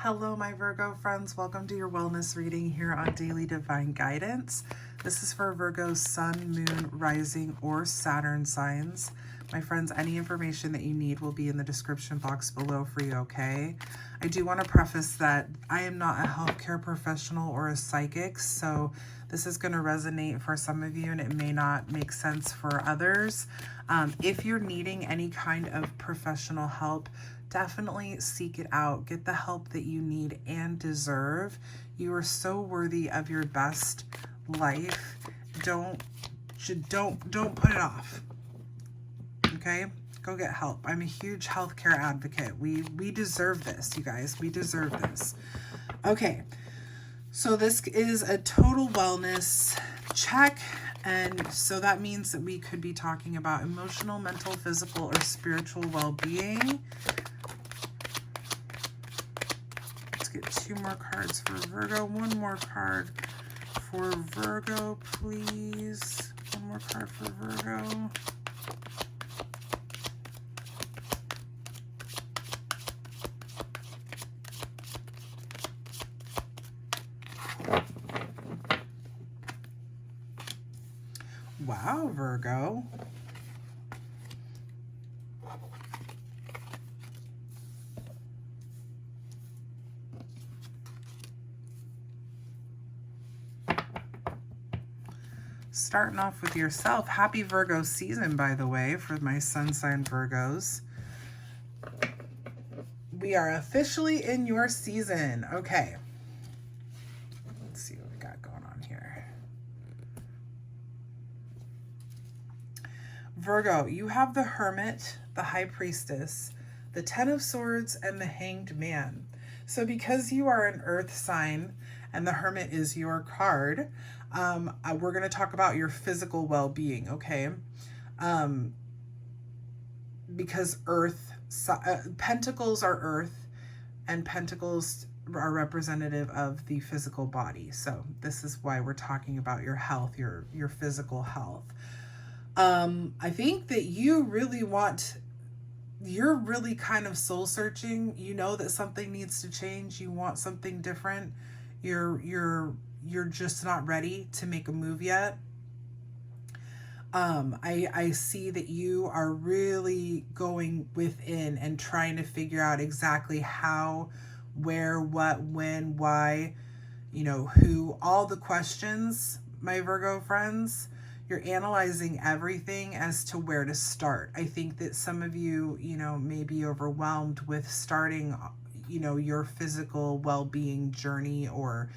Hello, my Virgo friends. Welcome to your wellness reading here on Daily Divine Guidance. This is for Virgo's Sun, Moon, Rising, or Saturn signs. My friends, any information that you need will be in the description box below for you, okay? I do want to preface that I am not a healthcare professional or a psychic, so this is going to resonate for some of you and it may not make sense for others. If you're needing any kind of professional help, definitely seek it out. Get the help that you need and deserve. You are so worthy of your best life. Don't put it off. Okay? Go get help. I'm a huge healthcare advocate. We deserve this, you guys. We deserve this. Okay. So this is a total wellness check. And so that means that we could be talking about emotional, mental, physical, or spiritual well-being. Get two more cards for Virgo. One more card for Virgo, please. One more card for Virgo. Wow, Virgo. Starting off with yourself. Happy Virgo season, by the way, for my sun sign Virgos. We are officially in your season. Okay. Let's see what we got going on here. Virgo, you have the Hermit, the High Priestess, the Ten of Swords, and the Hanged Man. So because you are an Earth sign and the Hermit is your card, we're going to talk about your well-being, okay? Because Pentacles are Earth, and Pentacles are representative of the physical body. So this is why we're talking about your health, your physical health. I think that you're really kind of soul searching. You know that something needs to change. You want something different. You're just not ready to make a move yet. I see that you are really going within and trying to figure out exactly how, where, what, when, why, who, all the questions, my Virgo friends. You're analyzing everything as to where to start. I think that some of you, may be overwhelmed with starting, your physical well-being journey, or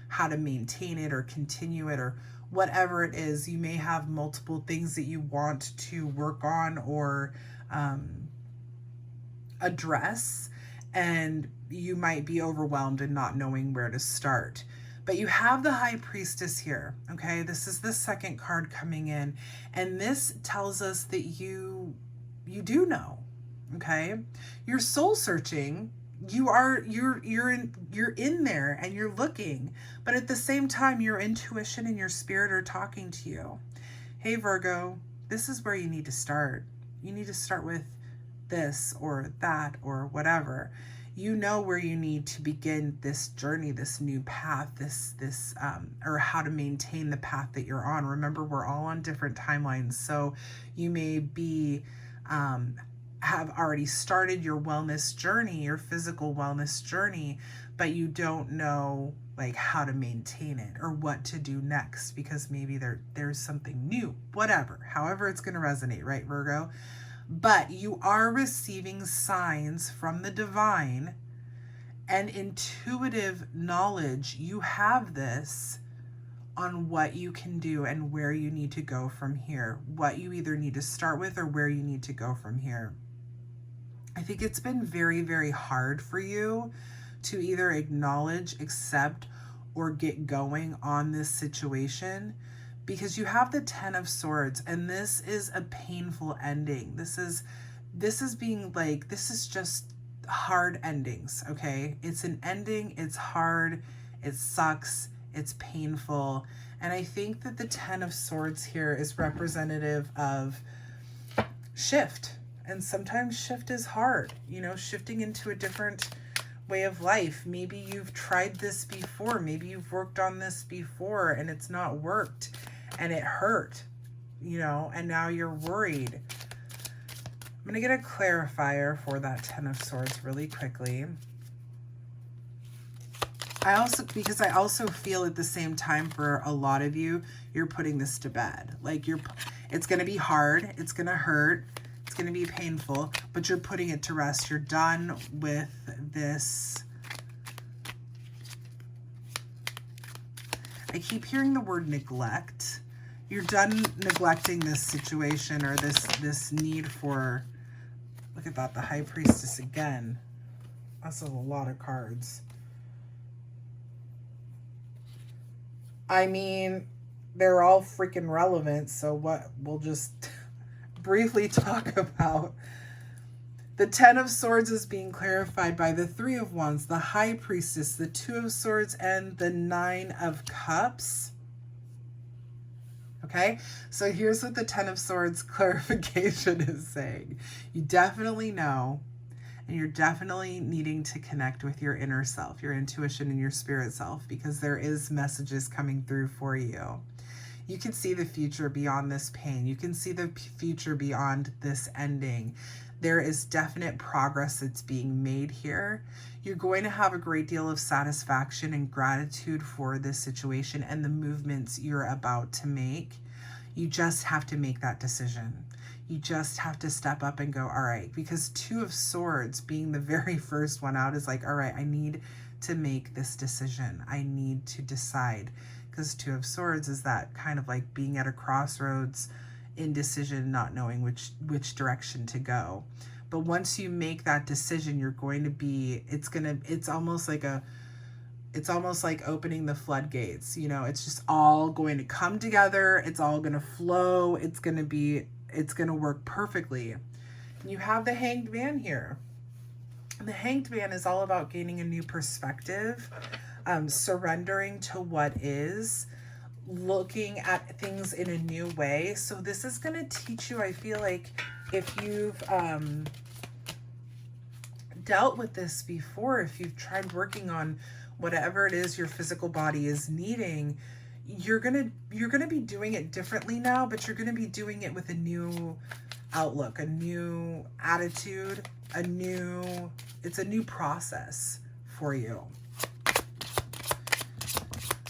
how to maintain it or continue it, or whatever it is. You may have multiple things that you want to work on or address, and you might be overwhelmed and not knowing where to start. But you have the High Priestess here, okay? This is the second card coming in, and this tells us that you do know, okay? You're soul searching. You're in there and you're looking, but at the same time, your intuition and your spirit are talking to you. Hey, Virgo, this is where you need to start. You need to start with this or that or whatever. You know where you need to begin this journey, this new path, or how to maintain the path that you're on. Remember, we're all on different timelines. So you may be, have already started your wellness journey, your physical wellness journey, but you don't know like how to maintain it or what to do next, because maybe there's something new, whatever, however it's going to resonate, right, Virgo? But you are receiving signs from the divine and intuitive knowledge. You have this on what you can do and where you need to go from here, what you either need to start with or where you need to go from here. I think it's been very, very hard for you to either acknowledge, accept, or get going on this situation, because you have the Ten of Swords, and this is a painful ending. This is just hard endings, okay? It's an ending, it's hard, it sucks, it's painful. And I think that the Ten of Swords here is representative of shift. And sometimes shift is hard, shifting into a different way of life. Maybe you've tried this before. Maybe you've worked on this before and it's not worked and it hurt, you know, and now you're worried. I'm going to get a clarifier for that Ten of Swords really quickly. Because I also feel at the same time for a lot of you, you're putting this to bed. Like it's going to be hard. It's going to hurt. It's going to be painful, but you're putting it to rest. You're done with this. I keep hearing the word neglect. You're done neglecting this situation or this need for, look at that, the High Priestess again. That's a lot of cards. I mean, they're all freaking relevant, so what we'll just briefly talk about. The Ten of Swords is being clarified by the Three of Wands, the High Priestess, the Two of Swords, and the Nine of Cups. Okay, so here's what the Ten of Swords clarification is saying. You definitely know, and you're definitely needing to connect with your inner self, your intuition and your spirit self, because there is messages coming through for you. You can see the future beyond this pain. You can see the future beyond this ending. There is definite progress that's being made here. You're going to have a great deal of satisfaction and gratitude for this situation and the movements you're about to make. You just have to make that decision. You just have to step up and go, all right, because Two of Swords being the very first one out is like, all right, I need to make this decision. I need to decide, because Two of Swords is that kind of like being at a crossroads, indecision, not knowing which direction to go. But once you make that decision, you're going to be, it's almost like opening the floodgates. You know, it's just all going to come together. It's all going to flow. It's going to work perfectly. You have the Hanged Man here. And the Hanged Man is all about gaining a new perspective, surrendering to what is, looking at things in a new way. So this is going to teach you, I feel like, if you've dealt with this before, if you've tried working on whatever it is your physical body is needing, you're gonna be doing it differently now, but you're gonna be doing it with a new outlook, a new attitude, it's a new process for you.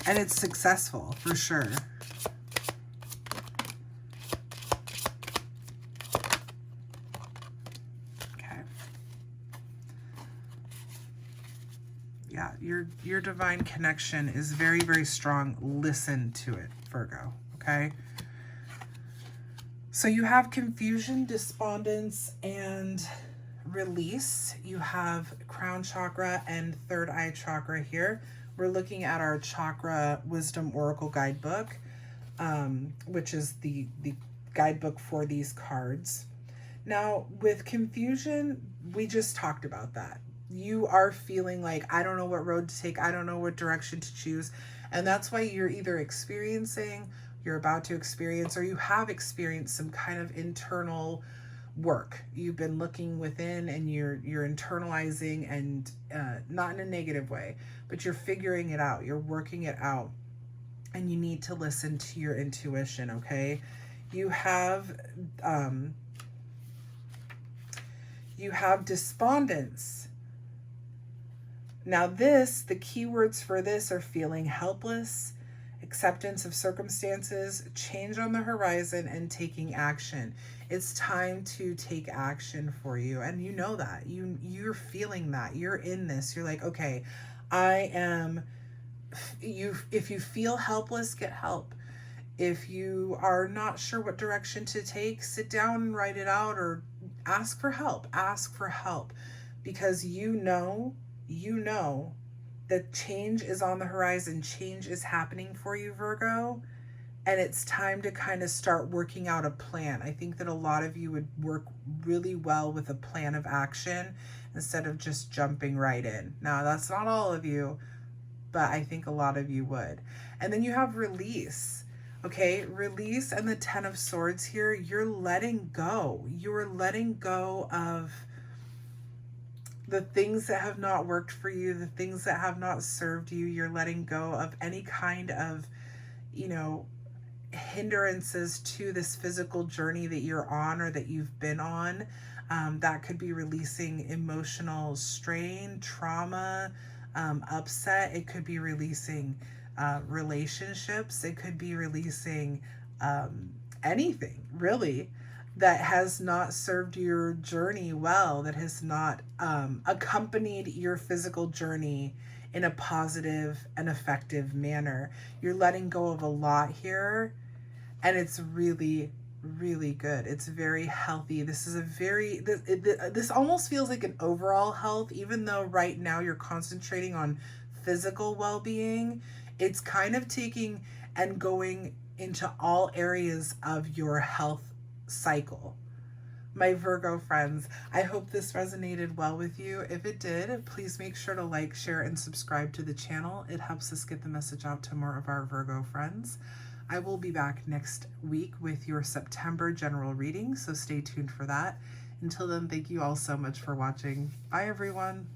And it's successful for sure. Okay. Yeah, your divine connection is very, very strong. Listen to it, Virgo, okay? So you have confusion, despondence, and release. You have crown chakra and third eye chakra here. We're looking at our chakra wisdom oracle guidebook, which is the guidebook for these cards. Now with confusion, we just talked about that. You are feeling like, I don't know what road to take. I don't know what direction to choose. And that's why you're either experiencing, you're about to experience, or you have experienced some kind of internal work. You've been looking within and you're internalizing, and not in a negative way, but you're figuring it out. You're working it out, and you need to listen to your intuition, okay? You have despondence. Now this, the keywords for this are feeling helpless, acceptance of circumstances, change on the horizon, and taking action. It's time to take action for you. And you know that. You're feeling that. You're in this. You're like, okay, if you feel helpless, get help. If you are not sure what direction to take, sit down and write it out, or ask for help. Ask for help, because you know that change is on the horizon. Change is happening for you, Virgo, and it's time to kind of start working out a plan. I think that a lot of you would work really well with a plan of action instead of just jumping right in. Now, that's not all of you, but I think a lot of you would. And then you have release. Okay, release and the Ten of Swords here. You're letting go. You're letting go of the things that have not worked for you, the things that have not served you, you're letting go of any kind of, you know, hindrances to this physical journey that you're on or that you've been on. That could be releasing emotional strain, trauma, upset. It could be releasing relationships. It could be releasing anything really that has not served your journey well, that has not accompanied your physical journey in a positive and effective manner. You're letting go of a lot here, and it's really, really good. It's very healthy. This is a very, this almost feels like an overall health, even though right now you're concentrating on physical well being. It's kind of taking and going into all areas of your health cycle. My Virgo friends, I hope this resonated well with you. If it did, please make sure to like, share, and subscribe to the channel. It helps us get the message out to more of our Virgo friends. I will be back next week with your September general reading, so stay tuned for that. Until then, thank you all so much for watching. Bye, everyone.